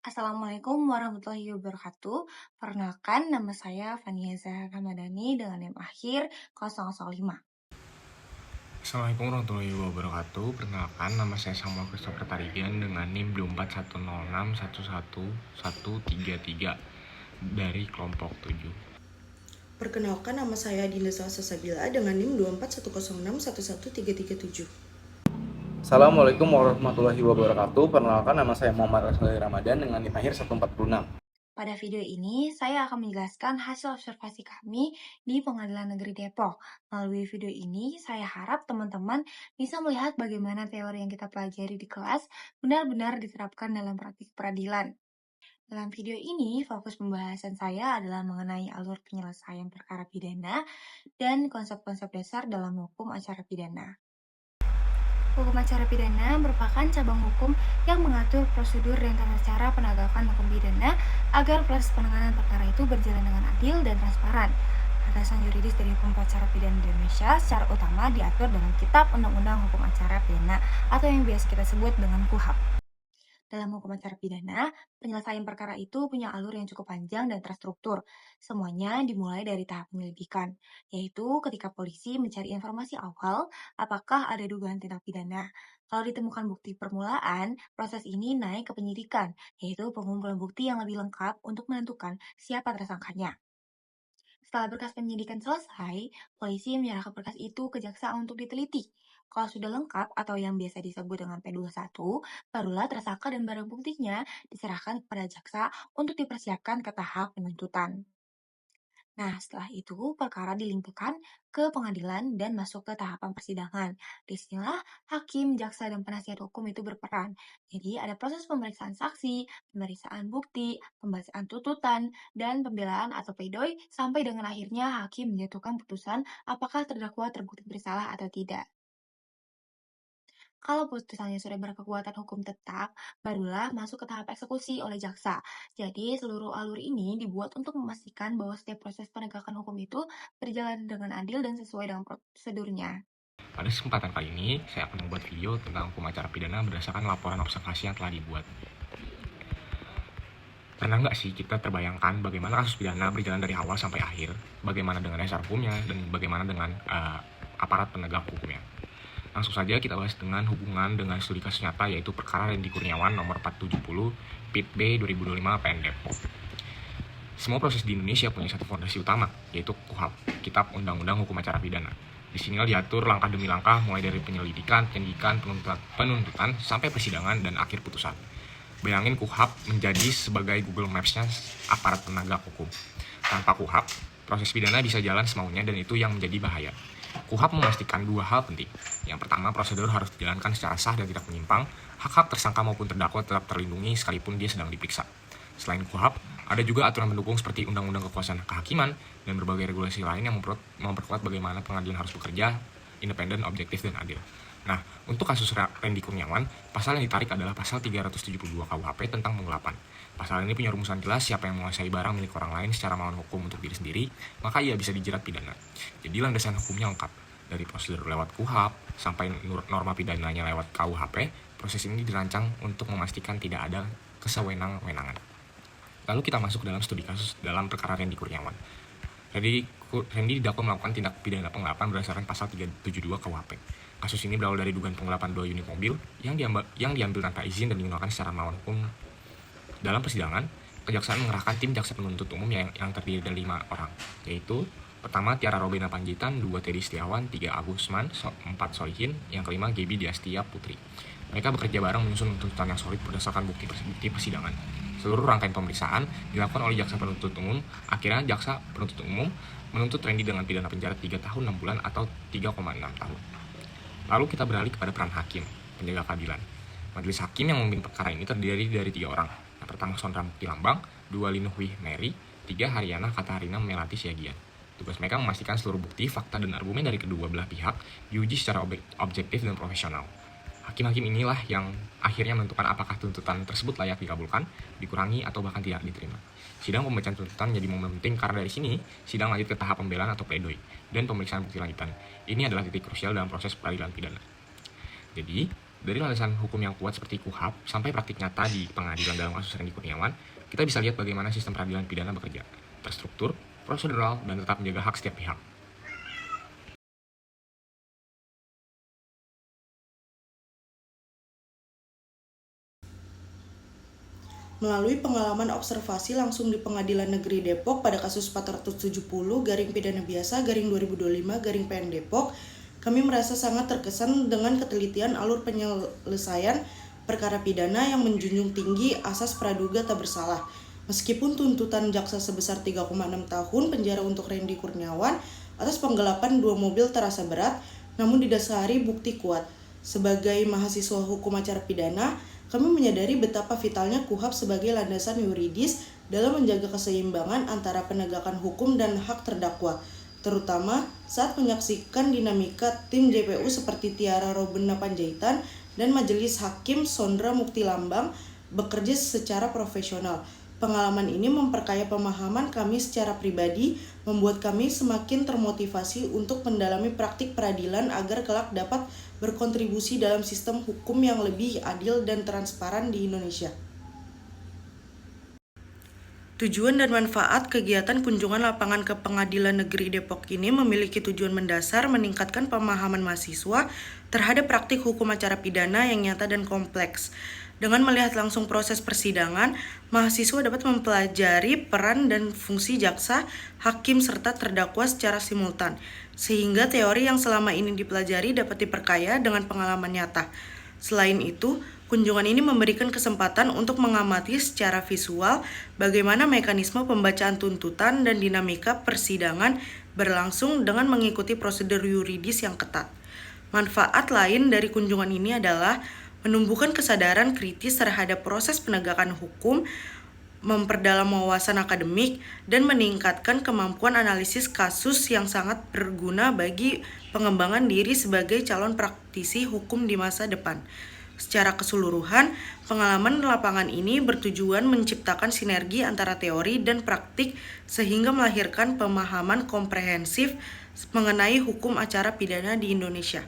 Assalamualaikum warahmatullahi wabarakatuh. Perkenalkan, nama saya Fania Zahra Ramadhani dengan NIM akhir 005. Assalamualaikum warahmatullahi wabarakatuh. Perkenalkan, nama saya Samuel Christopher Tarigan dengan NIM 2410611133 dari kelompok 7. Perkenalkan, nama saya Dinda Salsasabila dengan NIM 2410611337. Assalamualaikum warahmatullahi wabarakatuh. Perkenalkan, nama saya Muhammad Rasuli Ramadan dengan NIM akhir 146. Pada video ini, saya akan menjelaskan hasil observasi kami di Pengadilan Negeri Depok. Melalui video ini, saya harap teman-teman bisa melihat bagaimana teori yang kita pelajari di kelas benar-benar diterapkan dalam praktik peradilan. Dalam video ini, fokus pembahasan saya adalah mengenai alur penyelesaian perkara pidana dan konsep-konsep dasar dalam hukum acara pidana. Hukum acara pidana merupakan cabang hukum yang mengatur prosedur dan tata cara penegakan hukum pidana agar proses penanganan perkara itu berjalan dengan adil dan transparan. Landasan yuridis dari hukum acara pidana di Indonesia secara utama diatur dalam Kitab Undang-Undang Hukum Acara Pidana atau yang biasa kita sebut dengan KUHAP. Dalam hukum acara pidana, penyelesaian perkara itu punya alur yang cukup panjang dan terstruktur. Semuanya dimulai dari tahap penyelidikan, yaitu ketika polisi mencari informasi awal apakah ada dugaan tindak pidana. Kalau ditemukan bukti permulaan, proses ini naik ke penyidikan, yaitu pengumpulan bukti yang lebih lengkap untuk menentukan siapa tersangkanya. Setelah berkas penyidikan selesai, polisi menyerahkan berkas itu ke jaksa untuk diteliti. Kalau sudah lengkap atau yang biasa disebut dengan P21, barulah tersangka dan barang buktinya diserahkan kepada jaksa untuk dipersiapkan ke tahap penuntutan. Nah, setelah itu perkara dilimpahkan ke pengadilan dan masuk ke tahapan persidangan. Disinilah hakim, jaksa, dan penasihat hukum itu berperan. Jadi ada proses pemeriksaan saksi, pemeriksaan bukti, pembacaan tuntutan, dan pembelaan atau pledoi sampai dengan akhirnya hakim menjatuhkan putusan apakah terdakwa terbukti bersalah atau tidak. Kalau putusannya sudah berkekuatan hukum tetap, barulah masuk ke tahap eksekusi oleh jaksa. Jadi, seluruh alur ini dibuat untuk memastikan bahwa setiap proses penegakan hukum itu berjalan dengan adil dan sesuai dengan prosedurnya. Pada kesempatan kali ini, saya akan membuat video tentang hukum acara pidana berdasarkan laporan observasi yang telah dibuat. Pernah nggak sih kita terbayangkan bagaimana kasus pidana berjalan dari awal sampai akhir, bagaimana dengan dasar hukumnya, dan bagaimana dengan aparat penegak hukumnya? Langsung saja kita bahas dengan hubungan dengan studi kasus nyata, yaitu perkara Rendy Kurniawan nomor 470 PIT B 2025 PN Depok. Semua proses di Indonesia punya satu fondasi utama, yaitu KUHAP, Kitab Undang-Undang Hukum Acara Pidana. Di sinilah diatur langkah demi langkah mulai dari penyelidikan, penyidikan, penuntutan, sampai persidangan dan akhir putusan. Bayangin KUHAP menjadi sebagai Google Maps-nya aparat penegak hukum. Tanpa KUHAP, proses pidana bisa jalan semaunya dan itu yang menjadi bahaya. KUHAP memastikan dua hal penting. Yang pertama, prosedur harus dijalankan secara sah dan tidak menyimpang. Hak-hak tersangka maupun terdakwa tetap terlindungi sekalipun dia sedang diperiksa. Selain KUHAP, ada juga aturan pendukung seperti Undang-Undang Kekuasaan Kehakiman dan berbagai regulasi lain yang memperkuat bagaimana pengadilan harus bekerja, independen, objektif, dan adil. Nah, untuk kasus Rendy Kurniawan, pasal yang ditarik adalah pasal 372 KUHP tentang penggelapan. Pasal ini punya rumusan jelas siapa yang menguasai barang milik orang lain secara melawan hukum untuk diri sendiri, maka ia bisa dijerat pidana. Jadi landasan hukumnya lengkap. Dari prosedur lewat KUHAP sampai norma pidananya lewat KUHP, proses ini dirancang untuk memastikan tidak ada kesewenang-wenangan. Lalu kita masuk dalam studi kasus dalam perkara Rendy Kurniawan. Rendy didakwa melakukan tindak pidana penggelapan berdasarkan pasal 372 KUHP. Kasus ini berawal dari dugaan penggelapan 2 unit mobil yang diambil tanpa izin dan digunakan secara melawan hukum. Dalam persidangan, kejaksaan mengerahkan tim jaksa penuntut umum yang terdiri dari 5 orang, yaitu pertama Tiara Robena Panjitan, 2 Teddy Setiawan, 3 Agusman, 4 Solihin, yang kelima Gaby Diastia Putri. Mereka bekerja bareng menyusun tuntutan yang solid berdasarkan bukti persidangan. Seluruh rangkaian pemeriksaan dilakukan oleh jaksa penuntut umum. Akhirnya jaksa penuntut umum menuntut Rendy dengan pidana penjara 3 tahun 6 bulan atau 3,6 tahun. Lalu kita beralih kepada peran hakim, penjaga keadilan. Majelis hakim yang memimpin perkara ini terdiri dari 3 orang. Yang pertama Sondra Mukti Lambang, 2 Linuhwi Mary, 3 Haryana Katarina Melati Siagian. Tugas mereka memastikan seluruh bukti, fakta, dan argumen dari kedua belah pihak diuji secara objektif dan profesional. Hakim-hakim inilah yang akhirnya menentukan apakah tuntutan tersebut layak dikabulkan, dikurangi, atau bahkan tidak diterima. Sidang pembacaan tuntutan menjadi momen penting karena dari sini sidang lanjut ke tahap pembelaan atau pledoi dan pemeriksaan bukti lanjutan. Ini adalah titik krusial dalam proses peradilan pidana. Jadi, Dari landasan hukum yang kuat seperti KUHP sampai praktik nyata di pengadilan dalam kasus Rendy Kurniawan, kita bisa lihat bagaimana sistem peradilan pidana bekerja, terstruktur, prosedural, dan tetap menjaga hak setiap pihak. Melalui pengalaman observasi langsung di Pengadilan Negeri Depok pada kasus 470 garing pidana biasa garing 2025 garing PN Depok, kami merasa sangat terkesan dengan ketelitian alur penyelesaian perkara pidana yang menjunjung tinggi asas praduga tak bersalah. Meskipun tuntutan jaksa sebesar 3,6 tahun penjara untuk Rendy Kurniawan atas penggelapan 2 mobil terasa berat, namun didasari bukti kuat. Sebagai mahasiswa hukum acara pidana, kami menyadari betapa vitalnya KUHP sebagai landasan yuridis dalam menjaga keseimbangan antara penegakan hukum dan hak terdakwa, terutama saat menyaksikan dinamika tim JPU seperti Tiara Robena Panjaitan dan Majelis Hakim Sondra Mukti Lambang bekerja secara profesional. Pengalaman ini memperkaya pemahaman kami secara pribadi, membuat kami semakin termotivasi untuk mendalami praktik peradilan agar kelak dapat berkontribusi dalam sistem hukum yang lebih adil dan transparan di Indonesia. Tujuan dan manfaat kegiatan kunjungan lapangan ke Pengadilan Negeri Depok ini memiliki tujuan mendasar meningkatkan pemahaman mahasiswa terhadap praktik hukum acara pidana yang nyata dan kompleks. Dengan melihat langsung proses persidangan, mahasiswa dapat mempelajari peran dan fungsi jaksa, hakim, serta terdakwa secara simultan, sehingga teori yang selama ini dipelajari dapat diperkaya dengan pengalaman nyata. Selain itu, kunjungan ini memberikan kesempatan untuk mengamati secara visual bagaimana mekanisme pembacaan tuntutan dan dinamika persidangan berlangsung dengan mengikuti prosedur yuridis yang ketat. Manfaat lain dari kunjungan ini adalah menumbuhkan kesadaran kritis terhadap proses penegakan hukum, memperdalam wawasan akademik, dan meningkatkan kemampuan analisis kasus yang sangat berguna bagi pengembangan diri sebagai calon praktisi hukum di masa depan. Secara keseluruhan, pengalaman lapangan ini bertujuan menciptakan sinergi antara teori dan praktik sehingga melahirkan pemahaman komprehensif mengenai hukum acara pidana di Indonesia.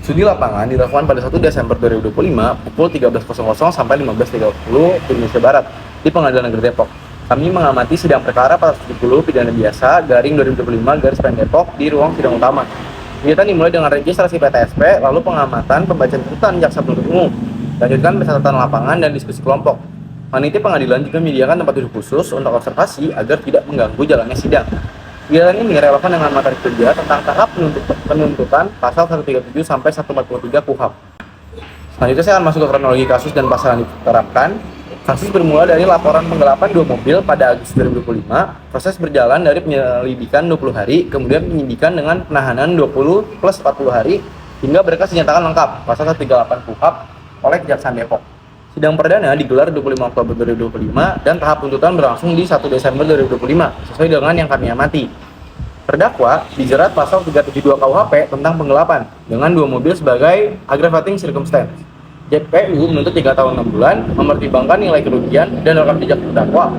Studi lapangan dilakukan pada 1 Desember 2025 pukul 13.00 sampai 15.30 Indonesia Barat di Pengadilan Negeri Depok. Kami mengamati sidang perkara 470 pidana biasa garing 2025 garis PN Depok di ruang sidang utama. Kegiatan dimulai dengan registrasi PTSP, lalu pengamatan pembacaan tuntutan jaksa penuntut umum, lanjutkan pencatatan lapangan dan diskusi kelompok. Panitia pengadilan juga menyediakan tempat duduk khusus untuk observasi agar tidak mengganggu jalannya sidang. Kegiatan ini relevan dengan materi kerja tentang tahap penuntutan pasal 137 sampai 143 KUHP. Selanjutnya saya akan masuk ke kronologi kasus dan pasal yang diterapkan. Kasus bermula dari laporan penggelapan 2 mobil pada Agustus 2025. Proses berjalan dari penyelidikan 20 hari, kemudian penyidikan dengan penahanan 20 plus 40 hari, hingga berkas dinyatakan lengkap pasal 138 KUHP oleh Kejaksaan Depok. Sidang perdana digelar 25 Oktober 2025 dan tahap tuntutan berlangsung di 1 Desember 2025 sesuai dengan yang kami amati. Terdakwa dijerat pasal 372 KUHP tentang penggelapan dengan 2 mobil sebagai aggravating circumstance. JPU menuntut 3 tahun 6 bulan mempertimbangkan nilai kerugian dan rekam jejak terdakwa.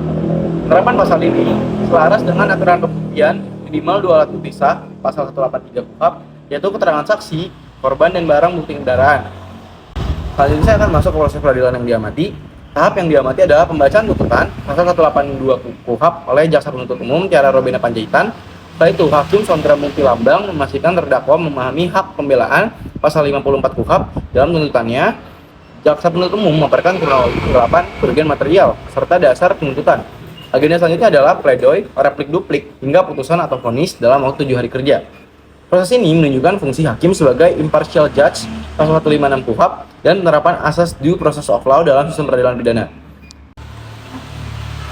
Penerapan pasal ini selaras dengan aturan pembuktian minimal 2 alat bukti sah pasal 183 KUHP, yaitu keterangan saksi, korban, dan barang bukti kendaraan. Selanjutnya saya akan masuk ke proses peradilan yang diamati. Tahap yang diamati adalah pembacaan tuntutan pasal 182 KUHP oleh jaksa penuntut umum Tiara Robena Panjaitan. Setelah itu, Hakim Sondra Mukti Lambang memastikan terdakwa memahami hak pembelaan pasal 54 KUHP dalam tuntutannya. Jaksa penuntut umum memaparkan kronologi penggelapan, kerugian material, serta dasar penuntutan. Agenda selanjutnya adalah pledoi, replik duplik, hingga putusan atau vonis dalam waktu 7 hari kerja. Proses ini menunjukkan fungsi hakim sebagai impartial judge pasal 156 KUHP dan penerapan asas due process of law dalam sistem peradilan pidana.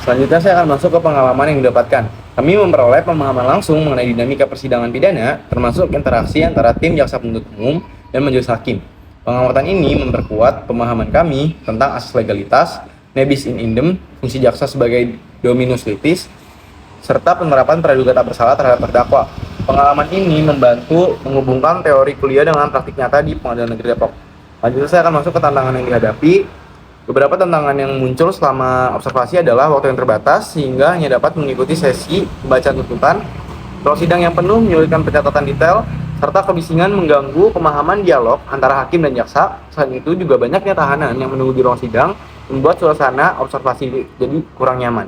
Selanjutnya saya akan masuk ke pengalaman yang didapatkan. Kami memperoleh pemahaman langsung mengenai dinamika persidangan pidana, termasuk interaksi antara tim jaksa penuntut umum dan majelis hakim. Pengamatan ini memperkuat pemahaman kami tentang asas legalitas, nebis in idem, fungsi jaksa sebagai dominus litis, serta penerapan praduga tak bersalah terhadap terdakwa. Pengalaman ini membantu menghubungkan teori kuliah dengan praktik nyata di Pengadilan Negeri Depok. Lanjutnya saya akan masuk ke tantangan yang dihadapi. Beberapa tantangan yang muncul selama observasi adalah waktu yang terbatas sehingga hanya dapat mengikuti sesi pembacaan tuntutan, ruang sidang yang penuh menyulitkan pencatatan detail, serta kebisingan mengganggu pemahaman dialog antara hakim dan jaksa. Selain itu juga banyaknya tahanan yang menunggu di ruang sidang membuat suasana observasi jadi kurang nyaman.